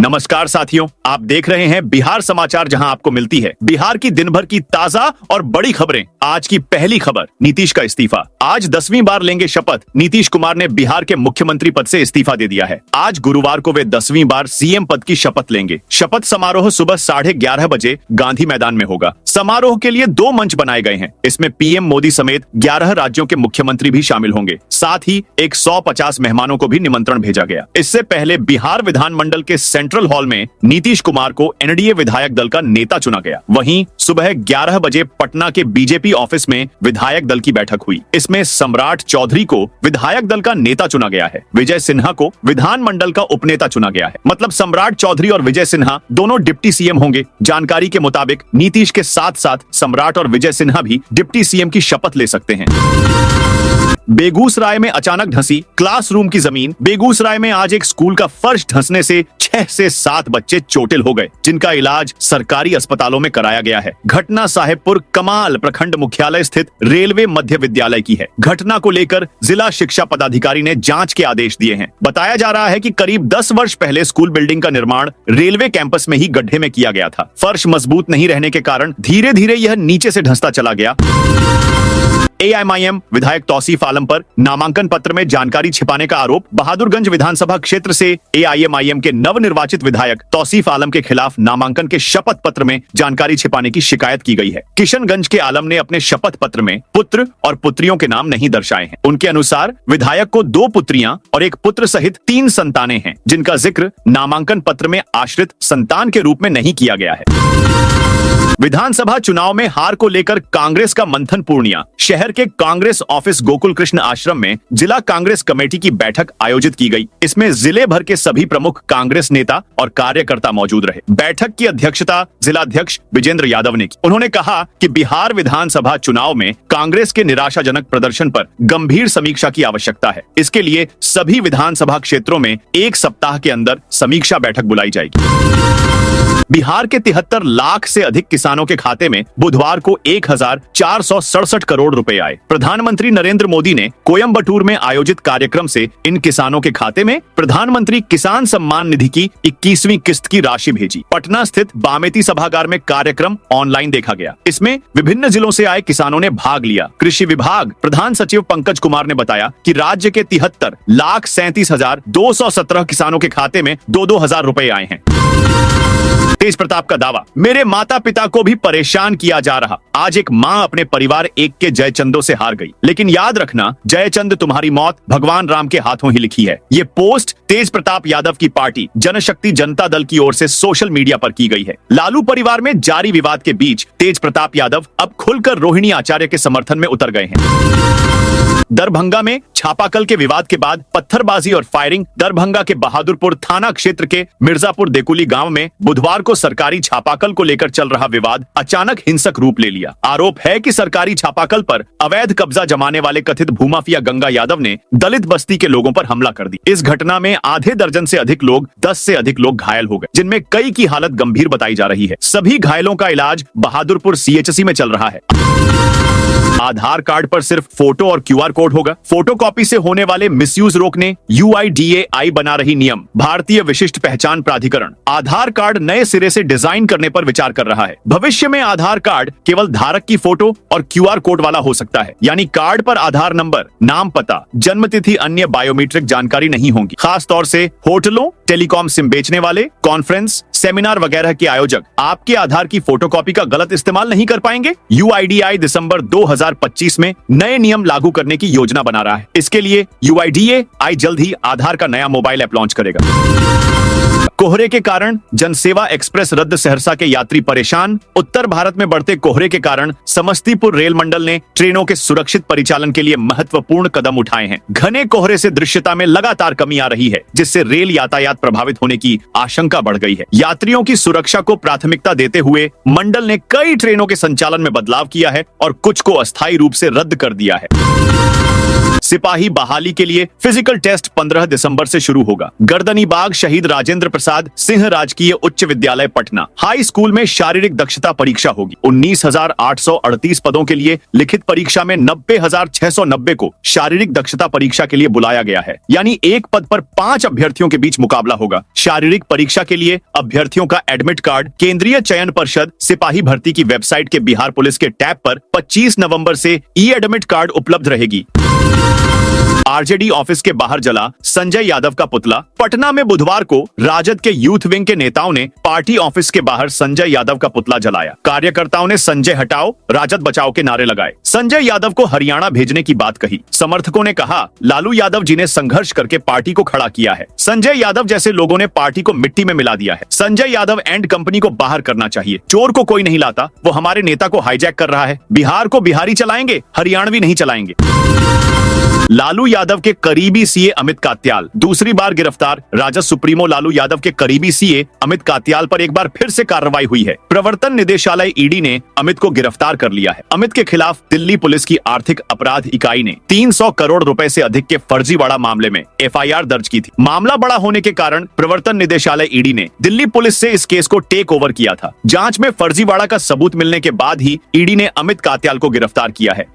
नमस्कार साथियों, आप देख रहे हैं बिहार समाचार, जहां आपको मिलती है बिहार की दिन भर की ताजा और बड़ी खबरें। आज की पहली खबर, नीतीश का इस्तीफा। आज 10वीं बार लेंगे शपथ। नीतीश कुमार ने बिहार के मुख्यमंत्री पद से इस्तीफा दे दिया है। आज गुरुवार को वे 10वीं बार सीएम पद की शपथ लेंगे। शपथ समारोह सुबह 11:30 बजे गांधी मैदान में होगा। समारोह के लिए 2 मंच बनाए गए हैं। इसमें पीएम मोदी समेत 11 राज्यों के मुख्यमंत्री भी शामिल होंगे। साथ ही 150 मेहमानों को भी निमंत्रण भेजा गया। इससे पहले बिहार विधानमंडल के सेंट्रल हॉल में नीतीश कुमार को एनडीए विधायक दल का नेता चुना गया। वहीं सुबह 11 बजे पटना के बीजेपी ऑफिस में विधायक दल की बैठक हुई। इसमें सम्राट चौधरी को विधायक दल का नेता चुना गया है। विजय सिन्हा को विधानमंडल का उपनेता चुना गया है। मतलब सम्राट चौधरी और विजय सिन्हा दोनों डिप्टी सीएम होंगे। जानकारी के मुताबिक नीतीश के साथ साथ सम्राट और विजय सिन्हा भी डिप्टी सीएम की शपथ ले सकते हैं। बेगूसराय में अचानक धंसी क्लासरूम की जमीन। बेगूसराय में आज एक स्कूल का फर्श धंसने से 6 से 7 बच्चे चोटिल हो गए, जिनका इलाज सरकारी अस्पतालों में कराया गया है। घटना साहेबपुर कमाल प्रखंड मुख्यालय स्थित रेलवे मध्य विद्यालय की है। घटना को लेकर जिला शिक्षा पदाधिकारी ने जांच के आदेश दिए हैं। बताया जा रहा है कि करीब 10 वर्ष पहले स्कूल बिल्डिंग का निर्माण रेलवे कैंपस में ही गड्ढे में किया गया था। फर्श मजबूत नहीं रहने के कारण धीरे धीरे यह नीचे से धंसता चला गया। एआईएमआईएम विधायक तौसीफ आलम पर नामांकन पत्र में जानकारी छिपाने का आरोप। बहादुरगंज विधानसभा क्षेत्र से एआईएमआईएम के नवनिर्वाचित विधायक तौसीफ आलम के खिलाफ नामांकन के शपथ पत्र में जानकारी छिपाने की शिकायत की गई है। किशनगंज के आलम ने अपने शपथ पत्र में पुत्र और पुत्रियों के नाम नहीं दर्शाए हैं। उनके अनुसार विधायक को 2 पुत्रियां और 1 पुत्र सहित 3 संतानें हैं, जिनका जिक्र नामांकन पत्र में आश्रित संतान के रूप में नहीं किया गया है। विधानसभा चुनाव में हार को लेकर कांग्रेस का मंथन पूर्णिया। शहर के कांग्रेस ऑफिस गोकुल कृष्ण आश्रम में जिला कांग्रेस कमेटी की बैठक आयोजित की गई। इसमें जिले भर के सभी प्रमुख कांग्रेस नेता और कार्यकर्ता मौजूद रहे। बैठक की अध्यक्षता जिलाध्यक्ष विजेंद्र यादव ने की। उन्होंने कहा कि बिहार विधानसभा चुनाव में कांग्रेस के निराशाजनक प्रदर्शन पर गंभीर समीक्षा की आवश्यकता है। इसके लिए सभी विधानसभा क्षेत्रों में 1 सप्ताह के अंदर समीक्षा बैठक बुलाई जाएगी। बिहार के 73 लाख से अधिक किसानों के खाते में बुधवार को 1467 करोड़ रुपए आए। प्रधानमंत्री नरेंद्र मोदी ने कोयम्बटूर में आयोजित कार्यक्रम से इन किसानों के खाते में प्रधानमंत्री किसान सम्मान निधि की 21वीं किस्त की राशि भेजी। पटना स्थित बामेती सभागार में कार्यक्रम ऑनलाइन देखा गया। इसमें विभिन्न जिलों से आए किसानों ने भाग लिया। कृषि विभाग प्रधान सचिव पंकज कुमार ने बताया कि राज्य के 73,37,217 किसानों के खाते में 2-2 हजार रुपए आए हैं। तेज प्रताप का दावा, मेरे माता पिता को भी परेशान किया जा रहा। आज एक माँ अपने परिवार एक के जयचंदों से हार गई, लेकिन याद रखना जयचंद तुम्हारी मौत भगवान राम के हाथों ही लिखी है। ये पोस्ट तेज प्रताप यादव की पार्टी जनशक्ति जनता दल की ओर से सोशल मीडिया पर की गई है। लालू परिवार में जारी विवाद के बीच तेज प्रताप यादव अब खुलकर रोहिणी आचार्य के समर्थन में उतर गए हैं। दरभंगा में छापाकल के विवाद के बाद पत्थरबाजी और फायरिंग। दरभंगा के बहादुरपुर थाना क्षेत्र के मिर्जापुर देकुली गांव में बुधवार को सरकारी छापाकल को लेकर चल रहा विवाद अचानक हिंसक रूप ले लिया। आरोप है कि सरकारी छापाकल पर अवैध कब्जा जमाने वाले कथित भूमाफिया गंगा यादव ने दलित बस्ती के लोगों पर हमला कर दी। इस घटना में आधे दर्जन से अधिक लोग 10 से अधिक लोग घायल हो गए, जिनमें कई की हालत गंभीर बताई जा रही है। सभी घायलों का इलाज बहादुरपुर सीएचसी में चल रहा है। आधार कार्ड पर सिर्फ फोटो और क्यूआर कोड होगा। फोटोकॉपी से होने वाले मिसयूज रोकने UIDAI बना रही नियम। भारतीय विशिष्ट पहचान प्राधिकरण आधार कार्ड नए सिरे से डिजाइन करने पर विचार कर रहा है। भविष्य में आधार कार्ड केवल धारक की फोटो और क्यूआर कोड वाला हो सकता है, यानी कार्ड पर आधार नंबर, नाम, पता, जन्मतिथि, अन्य बायोमेट्रिक जानकारी नहीं होंगी। खास तौर से होटलों, टेलीकॉम सिम बेचने वाले, कॉन्फ्रेंस, सेमिनार वगैरह के आयोजक आपके आधार की फोटोकॉपी का गलत इस्तेमाल नहीं कर पाएंगे। UIDAI दिसंबर 2025 में नए नियम लागू करने की योजना बना रहा है। इसके लिए UIDAI जल्द ही आधार का नया मोबाइल ऐप लॉन्च करेगा। कोहरे के कारण जनसेवा एक्सप्रेस रद्द, सहरसा के यात्री परेशान। उत्तर भारत में बढ़ते कोहरे के कारण समस्तीपुर रेल मंडल ने ट्रेनों के सुरक्षित परिचालन के लिए महत्वपूर्ण कदम उठाए हैं। घने कोहरे से दृश्यता में लगातार कमी आ रही है, जिससे रेल यातायात प्रभावित होने की आशंका बढ़ गई है। यात्रियों की सुरक्षा को प्राथमिकता देते हुए मंडल ने कई ट्रेनों के संचालन में बदलाव किया है और कुछ को अस्थायी रूप से रद्द कर दिया है। सिपाही बहाली के लिए फिजिकल टेस्ट 15 दिसंबर से शुरू होगा। गर्दनीबाग शहीद राजेंद्र प्रसाद सिंह राजकीय उच्च विद्यालय पटना हाई स्कूल में शारीरिक दक्षता परीक्षा होगी। 19,838 पदों के लिए लिखित परीक्षा में 90,690 को शारीरिक दक्षता परीक्षा के लिए बुलाया गया है, यानी एक पद पर 5 अभ्यर्थियों के बीच मुकाबला होगा। शारीरिक परीक्षा के लिए अभ्यर्थियों का एडमिट कार्ड केंद्रीय चयन परिषद सिपाही भर्ती की वेबसाइट के बिहार पुलिस के टैब पर 25 नवंबर से ई एडमिट कार्ड उपलब्ध रहेगी। आरजेडी ऑफिस के बाहर जला संजय यादव का पुतला। पटना में बुधवार को राजद के यूथ विंग के नेताओं ने पार्टी ऑफिस के बाहर संजय यादव का पुतला जलाया। कार्यकर्ताओं ने संजय हटाओ राजद बचाओ के नारे लगाए। संजय यादव को हरियाणा भेजने की बात कही। समर्थकों ने कहा लालू यादव जी ने संघर्ष करके पार्टी को खड़ा किया है, संजय यादव जैसे लोगों ने पार्टी को मिट्टी में मिला दिया है। संजय यादव एंड कंपनी को बाहर करना चाहिए। चोर को कोई नहीं लाता, वो हमारे नेता को हाईजैक कर रहा है। बिहार को बिहारी चलाएंगे, हरियाणवी नहीं चलाएंगे। लालू यादव के करीबी सीए अमित कात्याल दूसरी बार गिरफ्तार। राजद सुप्रीमो लालू यादव के करीबी सीए अमित कात्याल पर एक बार फिर से कार्रवाई हुई है। प्रवर्तन निदेशालय ईडी ने अमित को गिरफ्तार कर लिया है। अमित के खिलाफ दिल्ली पुलिस की आर्थिक अपराध इकाई ने 300 करोड़ रुपए से अधिक के फर्जीवाड़ा मामले में एफआईआर दर्ज की थी। मामला बड़ा होने के कारण प्रवर्तन निदेशालय ईडी ने दिल्ली पुलिस से इस केस को टेक ओवर किया था। जांच में फर्जीवाड़ा का सबूत मिलने के बाद ही ईडी ने अमित कात्याल को गिरफ्तार किया है।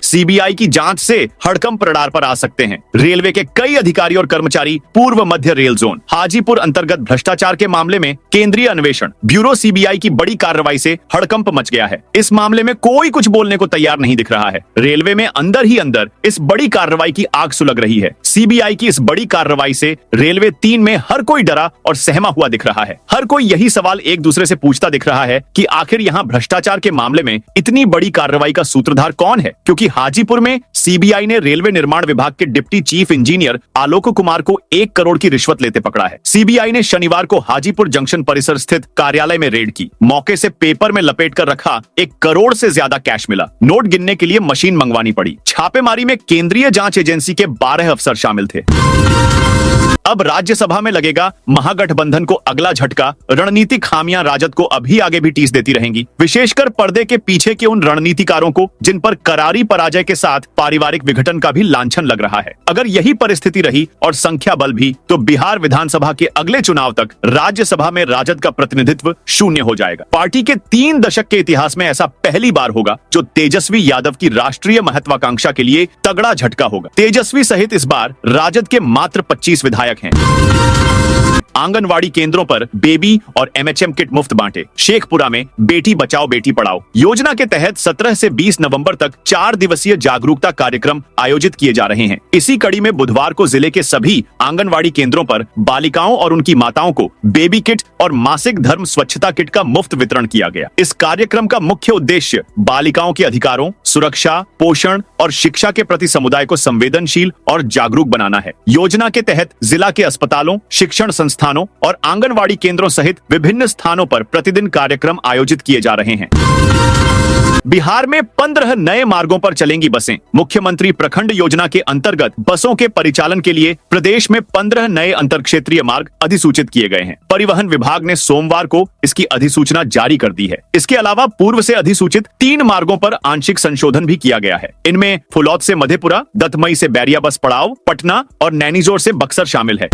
सीबीआई की जांच से हड़कंप रडार पर आ सकते हैं। रेलवे के कई अधिकारी और कर्मचारी पूर्व मध्य रेल जोन हाजीपुर अंतर्गत भ्रष्टाचार के मामले में केंद्रीय अन्वेषण ब्यूरो सीबीआई की बड़ी कार्रवाई से हड़कंप मच गया है। इस मामले में कोई कुछ बोलने को तैयार नहीं दिख रहा है। रेलवे में अंदर ही अंदर इस बड़ी कार्रवाई की आग सुलग रही है। सीबीआई की इस बड़ी कार्रवाई से रेलवे 3 में हर कोई डरा और सहमा हुआ दिख रहा है। हर कोई यही सवाल एक दूसरे से पूछता दिख रहा है कि आखिर यहाँ भ्रष्टाचार के मामले में इतनी बड़ी कार्रवाई का सूत्रधार कौन है, क्योंकि हाजीपुर में सीबीआई ने रेलवे निर्माण विभाग के deputy chief engineer Alok Kumar को 1 करोड़ की रिश्वत लेते पकड़ा है। सीबीआई ने शनिवार को हाजीपुर जंक्शन परिसर स्थित कार्यालय में रेड की। मौके से पेपर में लपेट कर रखा 1 करोड़ से ज्यादा कैश मिला। नोट गिनने के लिए मशीन मंगवानी पड़ी। छापेमारी में केंद्रीय जांच एजेंसी के 12 अफसर शामिल थे। अब राज्यसभा में लगेगा महागठबंधन को अगला झटका। रणनीतिक खामियां राजद को अभी आगे भी टीस देती रहेंगी, विशेषकर पर्दे के पीछे के उन रणनीतिकारों को जिन पर करारी पराजय के साथ पारिवारिक विघटन का भी लांछन लग रहा है। अगर यही परिस्थिति रही और संख्या बल भी, तो बिहार विधानसभा के अगले चुनाव तक राज्यसभा में राजद का प्रतिनिधित्व शून्य हो जाएगा। पार्टी के 3 दशक के इतिहास में ऐसा पहली बार होगा जो तेजस्वी यादव की राष्ट्रीय महत्वाकांक्षा के लिए तगड़ा झटका होगा। तेजस्वी सहित इस बार राजद के मात्र 25 विधायक हैं। आंगनवाड़ी केंद्रों पर बेबी और एमएचएम किट मुफ्त बांटे। शेखपुरा में बेटी बचाओ बेटी पढ़ाओ योजना के तहत 17 से 20 नवंबर तक 4 दिवसीय जागरूकता कार्यक्रम आयोजित किए जा रहे हैं। इसी कड़ी में बुधवार को जिले के सभी आंगनवाड़ी केंद्रों पर बालिकाओं और उनकी माताओं को बेबी किट और मासिक धर्म स्वच्छता किट का मुफ्त वितरण किया गया। इस कार्यक्रम का मुख्य उद्देश्य बालिकाओं के अधिकारों, सुरक्षा, पोषण और शिक्षा के प्रति समुदाय को संवेदनशील और जागरूक बनाना है। योजना के तहत जिला के अस्पतालों, शिक्षण संस्थानों और आंगनवाड़ी केंद्रों सहित विभिन्न स्थानों पर प्रतिदिन कार्यक्रम आयोजित किए जा रहे हैं। बिहार में 15 नए मार्गों पर चलेंगी बसें। मुख्यमंत्री प्रखंड योजना के अंतर्गत बसों के परिचालन के लिए प्रदेश में 15 नए अंतरक्षेत्रीय मार्ग अधिसूचित किए गए हैं। परिवहन विभाग ने सोमवार को इसकी अधिसूचना जारी कर दी है। इसके अलावा पूर्व से अधिसूचित 3 मार्गों पर आंशिक संशोधन भी किया गया है। इनमें फुलौद से मधेपुरा, दतमई से बैरिया बस पड़ाव, पटना और नैनीजोर से बक्सर शामिल है।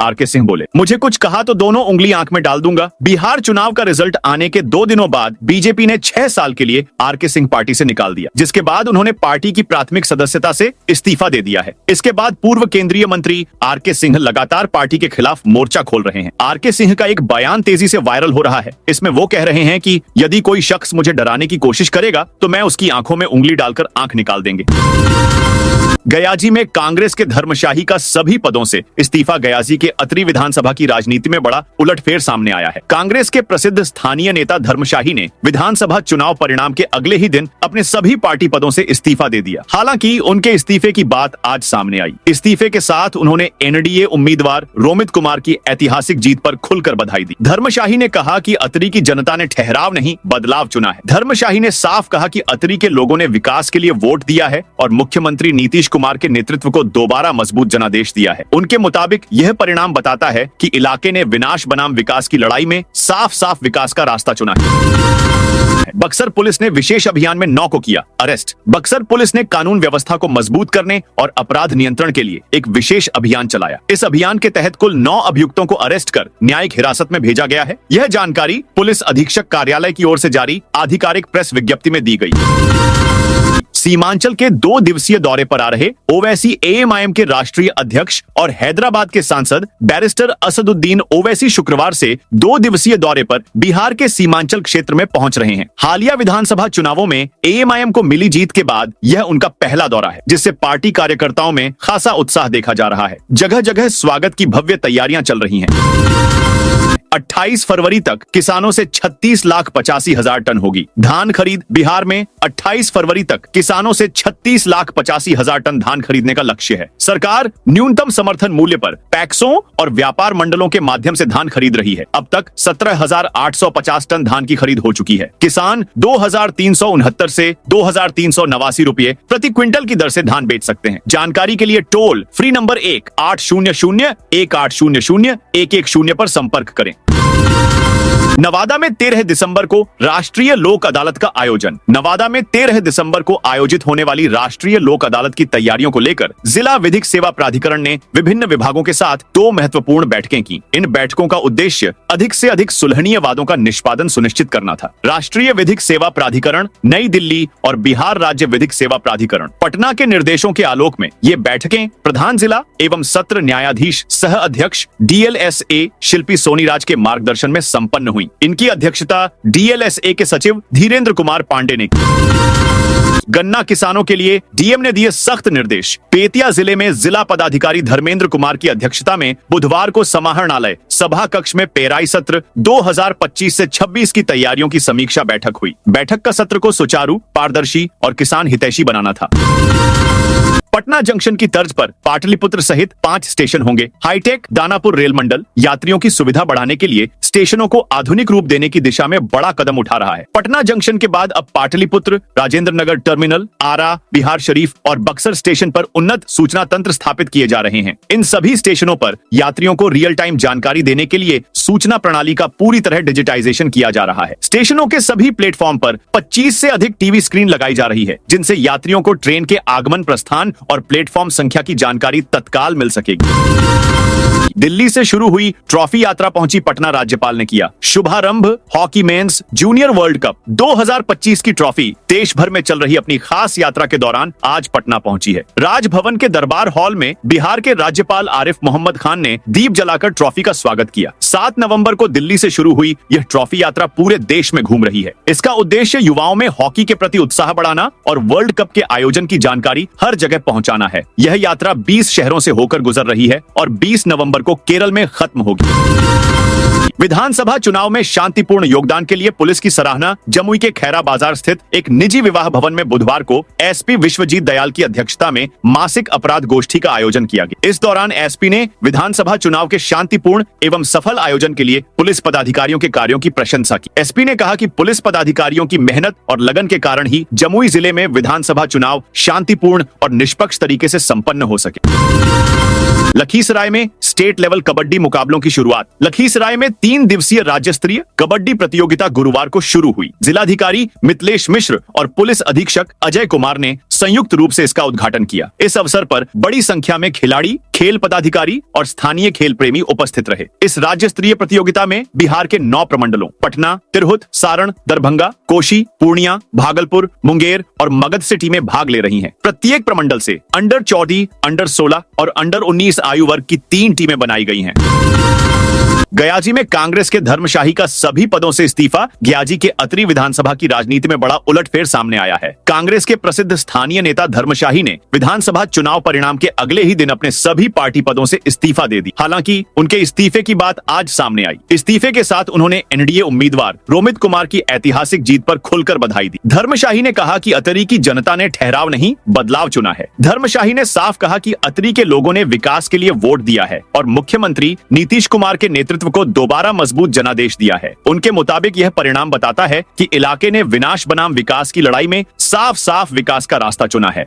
आरके सिंह बोले, मुझे कुछ कहा तो दोनों उंगली आंख में डाल दूंगा। बिहार चुनाव का रिजल्ट आने के 2 दिनों बाद बीजेपी ने 6 साल के लिए आरके सिंह पार्टी से निकाल दिया, जिसके बाद उन्होंने पार्टी की प्राथमिक सदस्यता से इस्तीफा दे दिया है। इसके बाद पूर्व केंद्रीय मंत्री आरके सिंह लगातार पार्टी के खिलाफ मोर्चा खोल रहे हैं। आरके सिंह का एक बयान तेजी से वायरल हो रहा है। इसमें वो कह रहे हैं कि यदि कोई शख्स मुझे डराने की कोशिश करेगा तो मैं उसकी आंखों में उंगली डालकर आंख निकाल देंगे। गयाजी में कांग्रेस के धर्मशाही का सभी पदों से इस्तीफा। गयाजी के अतरी विधानसभा की राजनीति में बड़ा उलटफेर सामने आया है। कांग्रेस के प्रसिद्ध स्थानीय नेता धर्मशाही ने विधानसभा चुनाव परिणाम के अगले ही दिन अपने सभी पार्टी पदों से इस्तीफा दे दिया। हालांकि उनके इस्तीफे की बात आज सामने आई। इस्तीफे के साथ उन्होंने एनडीए उम्मीदवार रोमित कुमार की ऐतिहासिक जीत पर खुलकर बधाई दी। धर्मशाही ने कहा कि अतरी की जनता ने ठहराव नहीं बदलाव चुना है। धर्मशाही ने साफ कहा कि अतरी के लोगों ने विकास के लिए वोट दिया है और मुख्यमंत्री नीतीश कुमार के नेतृत्व को दोबारा मजबूत जनादेश दिया है। उनके मुताबिक यह परिणाम बताता है कि इलाके ने विनाश बनाम विकास की लड़ाई में साफ साफ विकास का रास्ता चुना है। बक्सर पुलिस ने विशेष अभियान में 9 को किया अरेस्ट। बक्सर पुलिस ने कानून व्यवस्था को मजबूत करने और अपराध नियंत्रण के लिए एक विशेष अभियान चलाया। इस अभियान के तहत कुल 9 अभियुक्तों को अरेस्ट कर न्यायिक हिरासत में भेजा गया है। यह जानकारी पुलिस अधीक्षक कार्यालय की ओर से जारी आधिकारिक प्रेस विज्ञप्ति में दी गई। सीमांचल के 2 दिवसीय दौरे पर आ रहे ओवैसी एएमआईएम के राष्ट्रीय अध्यक्ष और हैदराबाद के सांसद बैरिस्टर असदुद्दीन ओवैसी शुक्रवार से 2 दिवसीय दौरे पर बिहार के सीमांचल क्षेत्र में पहुंच रहे हैं। हालिया विधानसभा चुनावों में एएमआईएम को मिली जीत के बाद यह उनका पहला दौरा है, जिससे पार्टी कार्यकर्ताओं में खासा उत्साह देखा जा रहा है। जगह जगह स्वागत की भव्य तैयारियां चल रही हैं। 28 फरवरी तक किसानों से 36,85,000 टन होगी धान खरीद। बिहार में 28 फरवरी तक किसानों से 36,85,000 टन धान खरीदने का लक्ष्य है। सरकार न्यूनतम समर्थन मूल्य पर पैक्सों और व्यापार मंडलों के माध्यम से धान खरीद रही है। अब तक 17,850 टन धान की खरीद हो चुकी है। किसान 2,369 से 2,389 रुपये प्रति क्विंटल की दर से धान बेच सकते हैं। जानकारी के लिए टोल फ्री नंबर 1-800-1800-1110 पर संपर्क करें। नवादा में 13 दिसंबर को राष्ट्रीय लोक अदालत का आयोजन। नवादा में 13 दिसंबर को आयोजित होने वाली राष्ट्रीय लोक अदालत की तैयारियों को लेकर जिला विधिक सेवा प्राधिकरण ने विभिन्न विभागों के साथ 2 महत्वपूर्ण बैठकें की। इन बैठकों का उद्देश्य अधिक से अधिक सुलहनीय वादों का निष्पादन सुनिश्चित करना था। राष्ट्रीय विधिक सेवा प्राधिकरण नई दिल्ली और बिहार राज्य विधिक सेवा प्राधिकरण पटना के निर्देशों के आलोक में ये बैठकें प्रधान जिला एवं सत्र न्यायाधीश सह अध्यक्ष DLSA शिल्पी सोनीराज के मार्गदर्शन में संपन्न हुई। इनकी अध्यक्षता DLSA के सचिव धीरेन्द्र कुमार पांडे ने की। गन्ना किसानों के लिए डीएम ने दिए सख्त निर्देश। बेतिया जिले में जिला पदाधिकारी धर्मेंद्र कुमार की अध्यक्षता में बुधवार को समाहरणालय सभा कक्ष में पेराई सत्र 2025 से 26 की तैयारियों की समीक्षा बैठक हुई। बैठक का सत्र को सुचारू, पारदर्शी और किसान हितैषी बनाना था। पटना जंक्शन की तर्ज पर पाटलिपुत्र सहित 5 स्टेशन होंगे। हाईटेक दानापुर रेल मंडल यात्रियों की सुविधा बढ़ाने के लिए स्टेशनों को आधुनिक रूप देने की दिशा में बड़ा कदम उठा रहा है। पटना जंक्शन के बाद अब पाटलिपुत्र, राजेंद्र नगर टर्मिनल, आरा, बिहार शरीफ और बक्सर स्टेशन पर उन्नत सूचना तंत्र स्थापित किए जा रहे हैं। इन सभी स्टेशनों पर यात्रियों को रियल टाइम जानकारी देने के लिए सूचना प्रणाली का पूरी तरह डिजिटाइजेशन किया जा रहा है। स्टेशनों के सभी प्लेटफॉर्म पर 25 से अधिक टीवी स्क्रीन लगाई जा रही है, जिनसे यात्रियों को ट्रेन के आगमन, प्रस्थान और प्लेटफॉर्म संख्या की जानकारी तत्काल मिल सकेगी। दिल्ली से शुरू हुई ट्रॉफी यात्रा पहुंची पटना। राज्यपाल ने किया शुभारंभ। Hockey mains junior world cup 2025 की ट्रॉफी देश भर में चल रही अपनी खास यात्रा के दौरान आज पटना पहुंची है। राजभवन के दरबार हॉल में बिहार के राज्यपाल आरिफ मोहम्मद खान ने दीप जलाकर ट्रॉफी का स्वागत किया। 7 नवंबर को दिल्ली से शुरू हुई यह ट्रॉफी यात्रा पूरे देश में घूम रही है। इसका उद्देश्य युवाओं में हॉकी के प्रति उत्साह बढ़ाना और वर्ल्ड कप के आयोजन की जानकारी हर जगह पहुंचाना है। यह यात्रा 20 शहरों से होकर गुजर रही है और 20 नवंबर को केरल में खत्म होगी। विधानसभा चुनाव में शांतिपूर्ण योगदान के लिए पुलिस की सराहना जमुई के खैरा बाजार स्थित एक निजी विवाह भवन में बुधवार को एसपी विश्वजीत दयाल की अध्यक्षता में मासिक अपराध गोष्ठी का आयोजन किया गया। इस दौरान एसपी ने विधानसभा चुनाव के शांतिपूर्ण एवं सफल आयोजन के लिए पुलिस पदाधिकारियों के कार्यों की प्रशंसा की। एसपी ने कहा कि पुलिस पदाधिकारियों की मेहनत और लगन के कारण ही जमुई जिले में विधानसभा चुनाव शांतिपूर्ण और निष्पक्ष तरीके से संपन्न हो सके। लखीसराय में स्टेट लेवल कबड्डी मुकाबलों की शुरुआत। लखीसराय में 3 दिवसीय राज्य स्तरीय कबड्डी प्रतियोगिता गुरुवार को शुरू हुई। जिलाधिकारी मिथिलेश मिश्र और पुलिस अधीक्षक अजय कुमार ने संयुक्त रूप से इसका उद्घाटन किया। इस अवसर पर बड़ी संख्या में खिलाड़ी, खेल पदाधिकारी और स्थानीय खेल प्रेमी उपस्थित रहे। इस राज्य स्तरीय प्रतियोगिता में बिहार के 9 प्रमंडलों पटना, तिरहुत, सारण, दरभंगा, कोशी, पूर्णिया, भागलपुर, मुंगेर और मगध से टीमें भाग ले रही हैं। प्रत्येक प्रमंडल से अंडर 14, अंडर 16 और अंडर 19 आयु वर्ग की 3 टीमें बनाई गई हैं। गयाजी में कांग्रेस के धर्मशाही का सभी पदों से इस्तीफा। गयाजी के अतरी विधानसभा की राजनीति में बड़ा उलटफेर सामने आया है। कांग्रेस के प्रसिद्ध स्थानीय नेता धर्मशाही ने विधानसभा चुनाव परिणाम के अगले ही दिन अपने सभी पार्टी पदों से इस्तीफा दे दी। हालांकि उनके इस्तीफे की बात आज सामने आई। इस्तीफे के साथ उन्होंने एनडीए उम्मीदवार रोमित कुमार की ऐतिहासिक जीत पर खुलकर बधाई दी। धर्मशाही ने कहा कि अतरी की जनता ने ठहराव नहीं, बदलाव चुना है। धर्मशाही ने साफ कहा कि अतरी के लोगों ने विकास के लिए वोट दिया है और मुख्यमंत्री नीतीश कुमार के नेतृत्व को दोबारा मजबूत जनादेश दिया है। उनके मुताबिक यह परिणाम बताता है कि इलाके ने विनाश बनाम विकास की लड़ाई में साफ साफ विकास का रास्ता चुना है।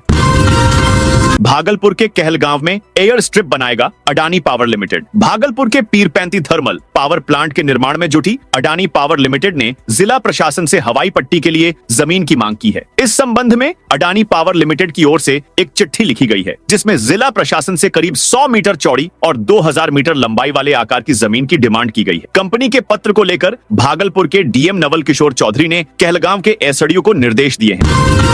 भागलपुर के कहलगांव में एयर स्ट्रिप बनाएगा अडानी पावर लिमिटेड। भागलपुर के पीरपैंती थर्मल पावर प्लांट के निर्माण में जुटी अडानी पावर लिमिटेड ने जिला प्रशासन से हवाई पट्टी के लिए जमीन की मांग की है। इस संबंध में अडानी पावर लिमिटेड की ओर से एक चिट्ठी लिखी गई है, जिसमें जिला प्रशासन से करीब 100 मीटर चौड़ी और 2000 मीटर लंबाई वाले आकार की जमीन की डिमांड की गई है। कंपनी के पत्र को लेकर भागलपुर के डीएम नवल किशोर चौधरी ने कहलगांव के एसडीओ को निर्देश दिए हैं।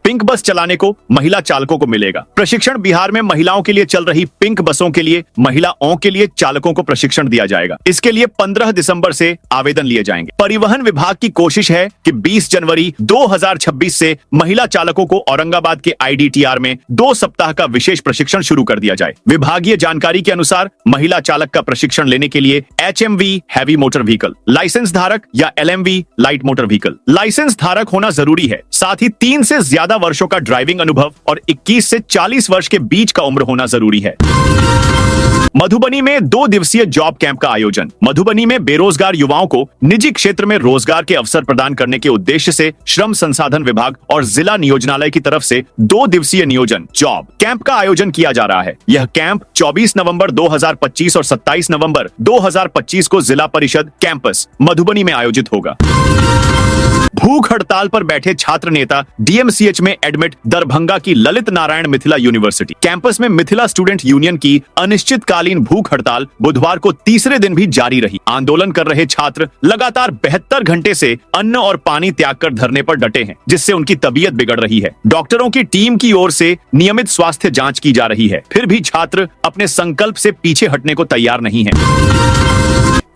पिंक बस चलाने को महिला चालकों को मिलेगा प्रशिक्षण। बिहार में महिलाओं के लिए चल रही पिंक बसों के लिए महिलाओं के लिए चालकों को प्रशिक्षण दिया जाएगा। इसके लिए 15 दिसंबर से आवेदन लिए जाएंगे। परिवहन विभाग की कोशिश है कि 20 जनवरी 2026 से महिला चालकों को औरंगाबाद के आईडीटीआर में 2 सप्ताह का विशेष प्रशिक्षण शुरू कर दिया जाए। विभागीय जानकारी के अनुसार महिला चालक का प्रशिक्षण लेने के लिए HMV heavy motor vehicle licence धारक या LMV light motor vehicle licence धारक होना जरूरी है। साथ ही 3 से ज्यादा वर्षों का ड्राइविंग अनुभव और 21 से 40 वर्ष के बीच का उम्र होना जरूरी है। मधुबनी में 2 दिवसीय जॉब कैंप का आयोजन। मधुबनी में बेरोजगार युवाओं को निजी क्षेत्र में रोजगार के अवसर प्रदान करने के उद्देश्य से श्रम संसाधन विभाग और जिला नियोजनालय की तरफ से 2 दिवसीय नियोजन जॉब कैंप का आयोजन किया जा रहा है। यह कैंप 24 नवंबर 2025 और 27 नवंबर 2025 को जिला परिषद कैंपस मधुबनी में आयोजित होगा। भूख हड़ताल पर बैठे छात्र नेता DMCH में एडमिट दरभंगा की ललित नारायण मिथिला यूनिवर्सिटी कैंपस में मिथिला स्टूडेंट यूनियन की अनिश्चितकालीन भूख हड़ताल बुधवार को तीसरे दिन भी जारी रही। आंदोलन कर रहे छात्र लगातार 72 घंटे से अन्न और पानी त्याग कर धरने पर डटे हैं, जिससे उनकी तबीयत बिगड़ रही है। डॉक्टरों की टीम की ओर से नियमित स्वास्थ्य जांच की जा रही है, फिर भी छात्र अपने संकल्प से पीछे हटने को तैयार नहीं है।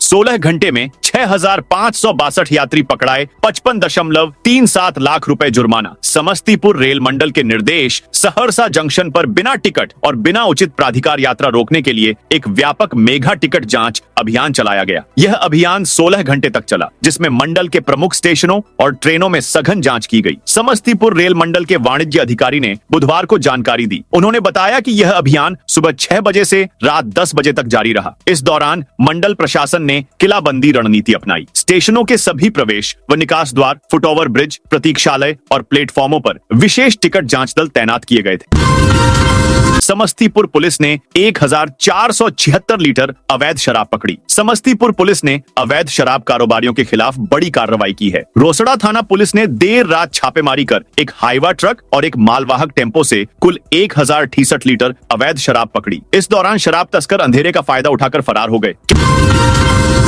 16 घंटे में 6562 यात्री पकड़ाए, 55.37 लाख रुपए जुर्माना। समस्तीपुर रेल मंडल के निर्देश, सहरसा जंक्शन पर बिना टिकट और बिना उचित प्राधिकार यात्रा रोकने के लिए एक व्यापक मेगा टिकट जांच अभियान चलाया गया। यह अभियान 16 घंटे तक चला, जिसमें मंडल के प्रमुख स्टेशनों और ट्रेनों में सघन जांच की गई। समस्तीपुर रेल मंडल के वाणिज्य अधिकारी ने बुधवार को जानकारी दी। उन्होंने बताया कि यह अभियान सुबह 6 बजे से रात 10 बजे तक जारी रहा। इस दौरान मंडल प्रशासन ने किलाबंदी रणनीति अपनाई। स्टेशनों के सभी प्रवेश व निकास द्वार, फुटओवर ब्रिज, प्रतीक्षालय और प्लेटफॉर्मों पर विशेष टिकट जांच दल तैनात किए गए थे। समस्तीपुर पुलिस ने 1476 लीटर अवैध शराब पकड़ी। समस्तीपुर पुलिस ने अवैध शराब कारोबारियों के खिलाफ बड़ी कार्रवाई की है। रोसड़ा थाना पुलिस ने देर रात छापेमारी कर एक हाईवा ट्रक और एक मालवाहक टेम्पो से कुल 1068 लीटर अवैध शराब पकड़ी। इस दौरान शराब तस्कर अंधेरे का फायदा उठाकर फरार हो गए।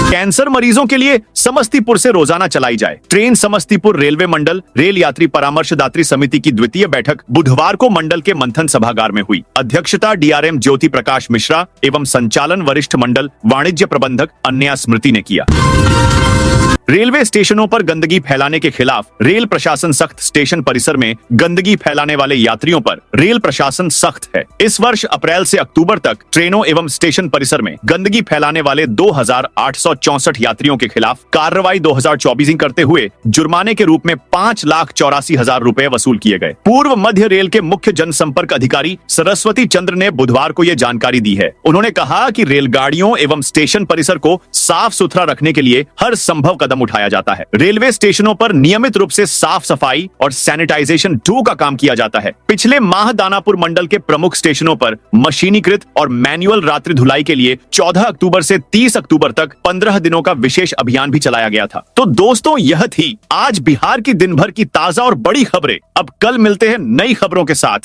कैंसर मरीजों के लिए समस्तीपुर से रोजाना चलाई जाए ट्रेन। समस्तीपुर रेलवे मंडल रेल यात्री परामर्शदात्री समिति की द्वितीय बैठक बुधवार को मंडल के मंथन सभागार में हुई। अध्यक्षता DRM ज्योति प्रकाश मिश्रा एवं संचालन वरिष्ठ मंडल वाणिज्य प्रबंधक अन्या स्मृति ने किया। रेलवे स्टेशनों पर गंदगी फैलाने के खिलाफ रेल प्रशासन सख्त। स्टेशन परिसर में गंदगी फैलाने वाले यात्रियों पर रेल प्रशासन सख्त है। इस वर्ष अप्रैल से अक्टूबर तक ट्रेनों एवं स्टेशन परिसर में गंदगी फैलाने वाले 2864 यात्रियों के खिलाफ कार्रवाई 2024 करते हुए जुर्माने के रूप में 5,84,000 रुपए वसूल किए गए। पूर्व मध्य रेल के मुख्य जनसंपर्क अधिकारी सरस्वती चंद्र ने बुधवार को यह जानकारी दी है। उन्होंने कहा कि रेलगाड़ियों एवं स्टेशन परिसर को साफ सुथरा रखने के लिए हर संभव कदम उठाया जाता है। रेलवे स्टेशनों पर नियमित रूप से साफ सफाई और सैनिटाइजेशन 2 का काम किया जाता है। पिछले माह दानापुर मंडल के प्रमुख स्टेशनों पर मशीनीकृत और मैनुअल रात्रि धुलाई के लिए 14 अक्टूबर से 30 अक्टूबर तक 15 दिनों का विशेष अभियान भी चलाया गया था। तो दोस्तों, यह थी आज बिहार की दिन भर की ताजा और बड़ी खबरें। अब कल मिलते हैं नई खबरों के साथ।